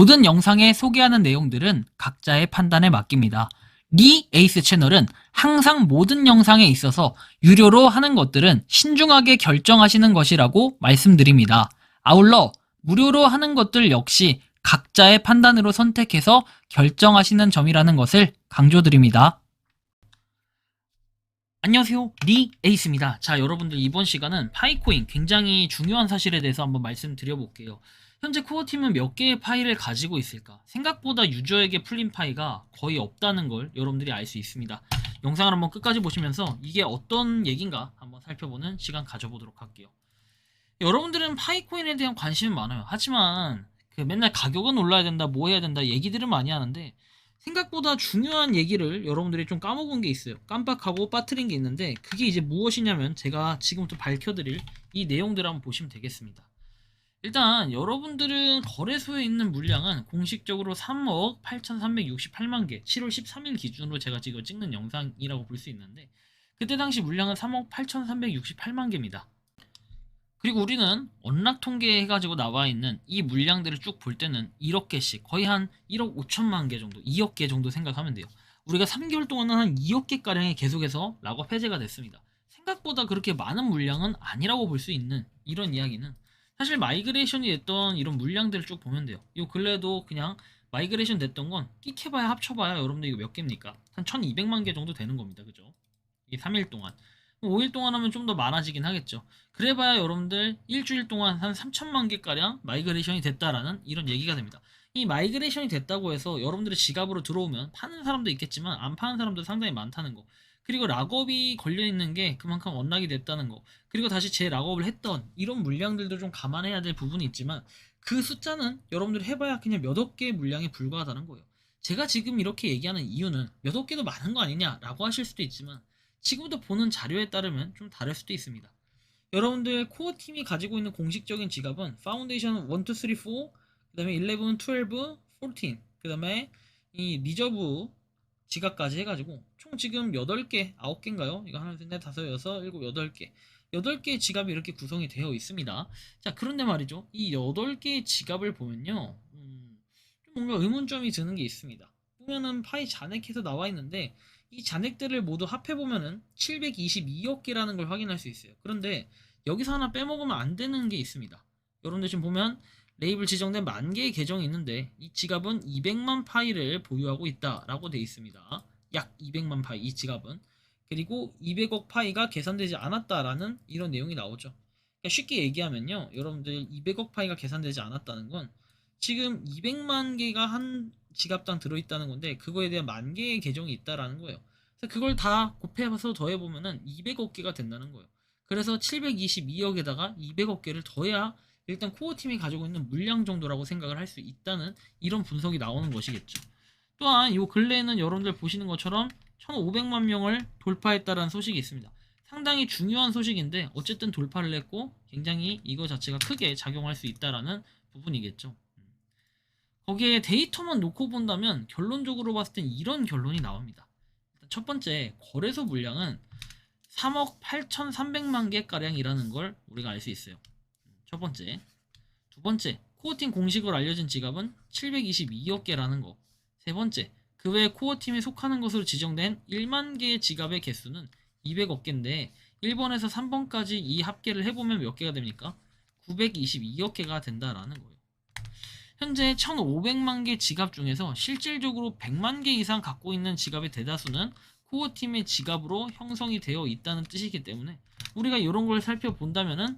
모든 영상에 소개하는 내용들은 각자의 판단에 맡깁니다. 리 에이스 채널은 항상 모든 영상에 있어서 유료로 하는 것들은 신중하게 결정하시는 것이라고 말씀드립니다. 아울러 무료로 하는 것들 역시 각자의 판단으로 선택해서 결정하시는 점이라는 것을 강조드립니다. 안녕하세요, 리 에이스입니다. 자, 여러분들 이번 시간은 파이코인 굉장히 중요한 사실에 대해서 한번 말씀드려볼게요. 현재 코어팀은 몇 개의 파이를 가지고 있을까? 생각보다 유저에게 풀린 파이가 거의 없다는 걸 여러분들이 알 수 있습니다. 영상을 한번 끝까지 보시면서 이게 어떤 얘기인가 한번 살펴보는 시간 가져보도록 할게요. 여러분들은 파이코인에 대한 관심은 많아요. 하지만 맨날 가격은 올라야 된다, 뭐 해야 된다 얘기들은 많이 하는데 생각보다 중요한 얘기를 여러분들이 좀 까먹은 게 있어요. 깜빡하고 빠뜨린 게 있는데 그게 이제 무엇이냐면 제가 지금부터 밝혀드릴 이 내용들을 한번 보시면 되겠습니다. 일단 여러분들은 거래소에 있는 물량은 공식적으로 3억 8,368만 개 7월 13일 기준으로 제가 지금 찍는 영상이라고 볼 수 있는데 그때 당시 물량은 3억 8,368만 개입니다. 그리고 우리는 언락 통계 해가지고 나와 있는 이 물량들을 쭉 볼 때는 1억 개씩 거의 한 1억 5천만 개 정도 2억 개 정도 생각하면 돼요. 우리가 3개월 동안은 한 2억 개가량이 계속해서 락업 해제가 됐습니다. 생각보다 그렇게 많은 물량은 아니라고 볼 수 있는 이런 이야기는 사실 마이그레이션이 됐던 이런 물량들을 쭉 보면 돼요. 이 근래도 그냥 마이그레이션 됐던 건 끽해봐야 합쳐봐야 여러분들 이거 몇 개입니까? 한 1200만 개 정도 되는 겁니다. 그죠? 이 3일 동안 5일 동안 하면 좀 더 많아지긴 하겠죠. 그래봐야 여러분들 일주일 동안 한 3천만 개가량 마이그레이션이 됐다라는 이런 얘기가 됩니다. 이 마이그레이션이 됐다고 해서 여러분들의 지갑으로 들어오면 파는 사람도 있겠지만 안 파는 사람도 상당히 많다는 거. 그리고 락업이 걸려있는 게 그만큼 언락이 됐다는 거. 그리고 다시 재락업을 했던 이런 물량들도 좀 감안해야 될 부분이 있지만 그 숫자는 여러분들이 해봐야 그냥 몇억 개의 물량에 불과하다는 거예요. 제가 지금 이렇게 얘기하는 이유는 몇억 개도 많은 거 아니냐라고 하실 수도 있지만 지금부터 보는 자료에 따르면 좀 다를 수도 있습니다. 여러분들 코어 팀이 가지고 있는 공식적인 지갑은 파운데이션 1, 2, 3, 4, 그 다음에 11, 12, 14, 그 다음에 이 리저브 지갑까지 해가지고 총 지금 8개, 9개인가요? 이거 하나, 셋, 넷, 다섯, 여섯, 일곱, 8개. 8개의 지갑이 이렇게 구성이 되어 있습니다. 자, 그런데 말이죠. 이 8개의 지갑을 보면요. 좀 뭔가 의문점이 드는 게 있습니다. 보면은 파이 잔액해서 나와 있는데 이 잔액들을 모두 합해보면은 722억 개라는 걸 확인할 수 있어요. 그런데 여기서 하나 빼먹으면 안 되는 게 있습니다. 여러분들 지금 보면 레이블 지정된 10,000개의 계정이 있는데 이 지갑은 200만 파이를 보유하고 있다라고 되어 있습니다. 약 200만 파이 이 지갑은. 그리고 200억 파이가 계산되지 않았다라는 이런 내용이 나오죠. 그러니까 쉽게 얘기하면요. 여러분들 200억 파이가 계산되지 않았다는 건 지금 200만 개가 한 지갑당 들어있다는 건데 그거에 대한 10,000개의 계정이 있다라는 거예요. 그래서 그걸 다 곱해서 더해보면은 200억 개가 된다는 거예요. 그래서 722억에다가 200억 개를 더해야 일단 코어팀이 가지고 있는 물량 정도라고 생각을 할 수 있다는 이런 분석이 나오는 것이겠죠. 또한 이 근래에는 여러분들 보시는 것처럼 1500만 명을 돌파했다라는 소식이 있습니다. 상당히 중요한 소식인데 어쨌든 돌파를 했고 굉장히 이거 자체가 크게 작용할 수 있다라는 부분이겠죠. 거기에 데이터만 놓고 본다면 결론적으로 봤을 땐 이런 결론이 나옵니다. 첫 번째, 거래소 물량은 3억 8,300만 개가량이라는 걸 우리가 알 수 있어요. 첫 번째. 두 번째, 코어팀 공식으로 알려진 지갑은 722억 개라는 거. 세 번째, 그 외에 코어팀에 속하는 것으로 지정된 1만 개의 지갑의 개수는 200억 개인데 1번에서 3번까지 이 합계를 해보면 몇 개가 됩니까? 922억 개가 된다라는 거예요. 현재 1,500만 개 지갑 중에서 실질적으로 100만 개 이상 갖고 있는 지갑의 대다수는 코어팀의 지갑으로 형성이 되어 있다는 뜻이기 때문에 우리가 이런 걸 살펴본다면은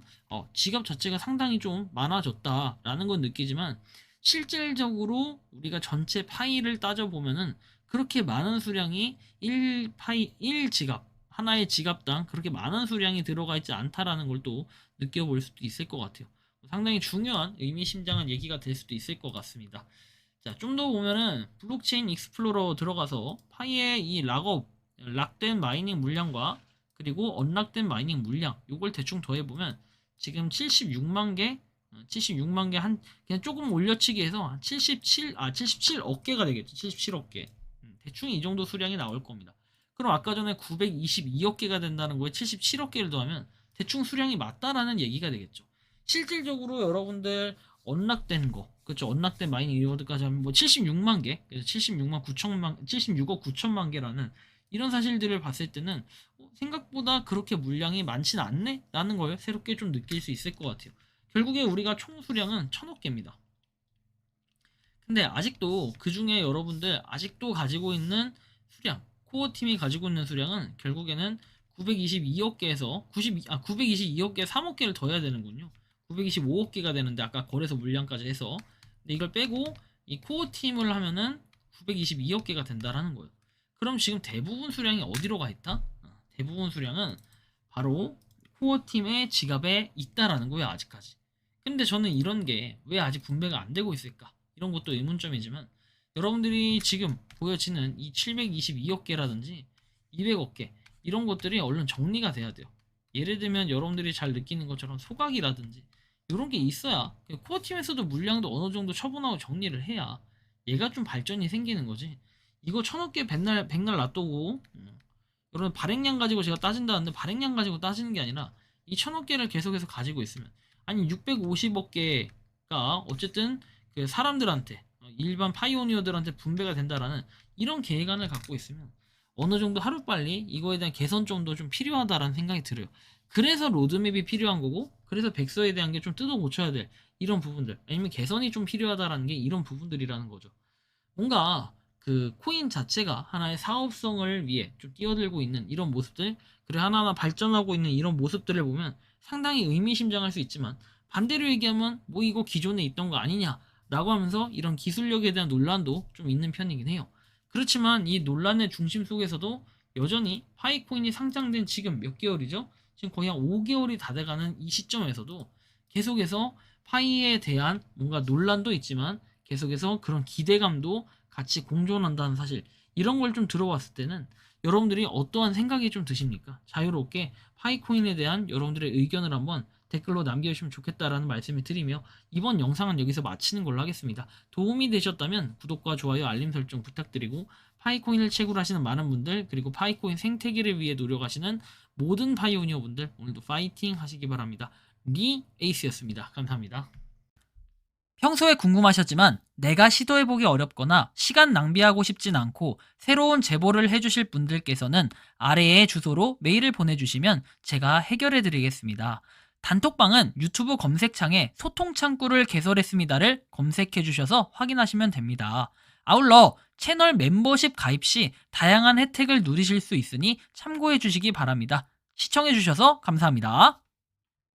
지갑 자체가 상당히 좀 많아졌다라는 건 느끼지만 실질적으로 우리가 전체 파이를 따져보면은 그렇게 많은 수량이 1지갑 하나의 지갑당 그렇게 많은 수량이 들어가 있지 않다라는 걸 또 느껴볼 수도 있을 것 같아요. 상당히 중요한 의미심장한 얘기가 될 수도 있을 것 같습니다. 자, 좀 더 보면은 블록체인 익스플로러 들어가서 파이의 이 락된 마이닝 물량과 그리고 언락된 마이닝 물량 요걸 대충 더해보면 지금 76만 개 한 그냥 조금 올려치기 해서 77억 개가 되겠죠. 77억 개. 대충 이 정도 수량이 나올 겁니다. 그럼 아까 전에 922억 개가 된다는 거에 77억 개를 더하면 대충 수량이 맞다라는 얘기가 되겠죠. 실질적으로 여러분들 언락된 거 그렇죠. 언락된 마이닝 리워드까지 하면 뭐 76만 개, 그래서 76억 9천만 개라는 이런 사실들을 봤을 때는 생각보다 그렇게 물량이 많지는 않네? 라는 걸 새롭게 좀 느낄 수 있을 것 같아요. 결국에 우리가 총 수량은 1000억 개입니다. 근데 아직도 그 중에 여러분들 아직도 가지고 있는 수량, 코어 팀이 가지고 있는 수량은 결국에는 922억 개에서 922억 개 3억 개를 더 해야 되는군요. 925억 개가 되는데 아까 거래소 물량까지 해서 근데 이걸 빼고 이 코어 팀을 하면은 922억 개가 된다라는 거예요. 그럼 지금 대부분 수량이 어디로 가 있다? 대부분 수량은 바로 코어 팀의 지갑에 있다라는 거예요, 아직까지. 근데 저는 이런 게 왜 아직 분배가 안 되고 있을까? 이런 것도 의문점이지만 여러분들이 지금 보여지는 이 722억 개라든지 200억 개 이런 것들이 얼른 정리가 돼야 돼요. 예를 들면 여러분들이 잘 느끼는 것처럼 소각이라든지 이런 게 있어야 코어 팀에서도 물량도 어느 정도 처분하고 정리를 해야 얘가 좀 발전이 생기는 거지. 이거 1000억 개 백날 놔두고 여러분 발행량 가지고 제가 따진다는데 발행량 가지고 따지는 게 아니라 이 1000억 개를 계속해서 가지고 있으면 아니 650억 개가 어쨌든 그 사람들한테 일반 파이오니어들한테 분배가 된다라는 이런 계획안을 갖고 있으면 어느 정도 하루빨리 이거에 대한 개선점도 좀 필요하다라는 생각이 들어요. 그래서 로드맵이 필요한 거고 그래서 백서에 대한 게 좀 뜯어 고쳐야 될 이런 부분들 아니면 개선이 좀 필요하다라는 게 이런 부분들이라는 거죠. 뭔가 그 코인 자체가 하나의 사업성을 위해 좀 뛰어들고 있는 이런 모습들 그리고 하나하나 발전하고 있는 이런 모습들을 보면 상당히 의미심장할 수 있지만 반대로 얘기하면 뭐 이거 기존에 있던 거 아니냐 라고 하면서 이런 기술력에 대한 논란도 좀 있는 편이긴 해요. 그렇지만 이 논란의 중심 속에서도 여전히 파이코인이 상장된 지금 몇 개월이죠? 지금 거의 한 5개월이 다 돼가는 이 시점에서도 계속해서 파이에 대한 뭔가 논란도 있지만 계속해서 그런 기대감도 같이 공존한다는 사실 이런 걸 좀 들어봤을 때는 여러분들이 어떠한 생각이 좀 드십니까? 자유롭게 파이코인에 대한 여러분들의 의견을 한번 댓글로 남겨주시면 좋겠다라는 말씀을 드리며 이번 영상은 여기서 마치는 걸로 하겠습니다. 도움이 되셨다면 구독과 좋아요 알림 설정 부탁드리고 파이코인을 채굴하시는 많은 분들 그리고 파이코인 생태계를 위해 노력하시는 모든 파이오니어 분들 오늘도 파이팅 하시기 바랍니다. 리 에이스였습니다. 감사합니다. 평소에 궁금하셨지만 내가 시도해보기 어렵거나 시간 낭비하고 싶진 않고 새로운 제보를 해주실 분들께서는 아래의 주소로 메일을 보내주시면 제가 해결해드리겠습니다. 단톡방은 유튜브 검색창에 소통창구를 개설했습니다를 검색해주셔서 확인하시면 됩니다. 아울러 채널 멤버십 가입 시 다양한 혜택을 누리실 수 있으니 참고해주시기 바랍니다. 시청해주셔서 감사합니다.